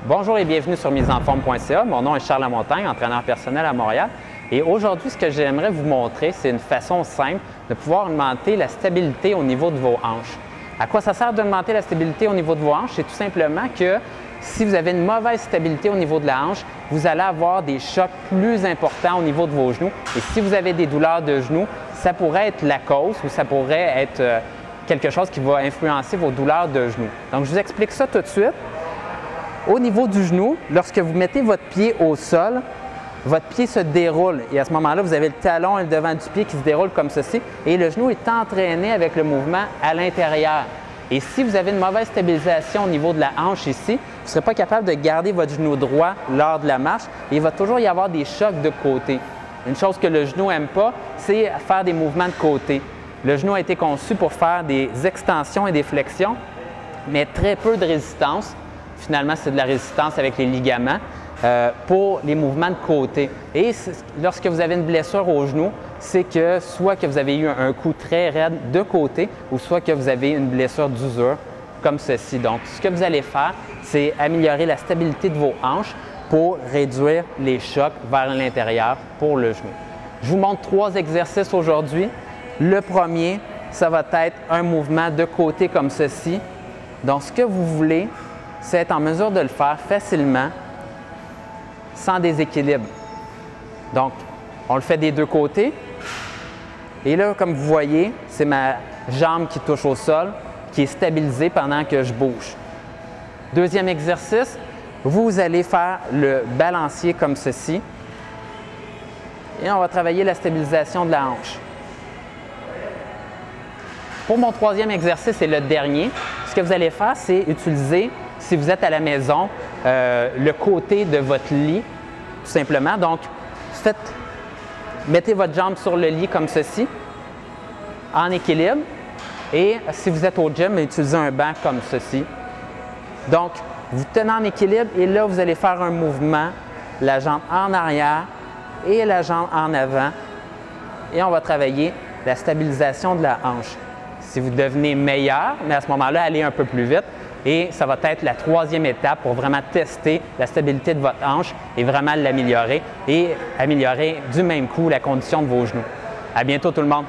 Bonjour et bienvenue sur misesenforme.ca. Mon nom est Charles Lamontagne, entraîneur personnel à Montréal. Et aujourd'hui, ce que j'aimerais vous montrer, c'est une façon simple de pouvoir augmenter la stabilité au niveau de vos hanches. À quoi ça sert d'augmenter la stabilité au niveau de vos hanches? C'est tout simplement que si vous avez une mauvaise stabilité au niveau de la hanche, vous allez avoir des chocs plus importants au niveau de vos genoux. Et si vous avez des douleurs de genoux, ça pourrait être la cause ou ça pourrait être quelque chose qui va influencer vos douleurs de genoux. Donc, je vous explique ça tout de suite. Au niveau du genou, lorsque vous mettez votre pied au sol, votre pied se déroule et à ce moment-là, vous avez le talon et le devant du pied qui se déroulent comme ceci et le genou est entraîné avec le mouvement à l'intérieur. Et si vous avez une mauvaise stabilisation au niveau de la hanche ici, vous ne serez pas capable de garder votre genou droit lors de la marche et il va toujours y avoir des chocs de côté. Une chose que le genou n'aime pas, c'est faire des mouvements de côté. Le genou a été conçu pour faire des extensions et des flexions, mais très peu de résistance. Finalement, c'est de la résistance avec les ligaments pour les mouvements de côté. Et lorsque vous avez une blessure au genou, c'est que soit que vous avez eu un coup très raide de côté ou soit que vous avez une blessure d'usure comme ceci. Donc, ce que vous allez faire, c'est améliorer la stabilité de vos hanches pour réduire les chocs vers l'intérieur pour le genou. Je vous montre 3 exercices aujourd'hui. Le premier, ça va être un mouvement de côté comme ceci. Donc, ce que vous voulez, c'est être en mesure de le faire facilement, sans déséquilibre. Donc, on le fait des deux côtés. Et là, comme vous voyez, c'est ma jambe qui touche au sol, qui est stabilisée pendant que je bouge. Deuxième exercice, vous allez faire le balancier comme ceci. Et on va travailler la stabilisation de la hanche. Pour mon troisième exercice et le dernier, ce que vous allez faire, c'est utiliser, si vous êtes à la maison, le côté de votre lit, tout simplement. Donc, mettez votre jambe sur le lit comme ceci, en équilibre. Et si vous êtes au gym, utilisez un banc comme ceci. Donc, vous tenez en équilibre et là, vous allez faire un mouvement, la jambe en arrière et la jambe en avant. Et on va travailler la stabilisation de la hanche. Si vous devenez meilleur, mais à ce moment-là, allez un peu plus vite. Et ça va être la troisième étape pour vraiment tester la stabilité de votre hanche et vraiment l'améliorer et améliorer du même coup la condition de vos genoux. À bientôt tout le monde!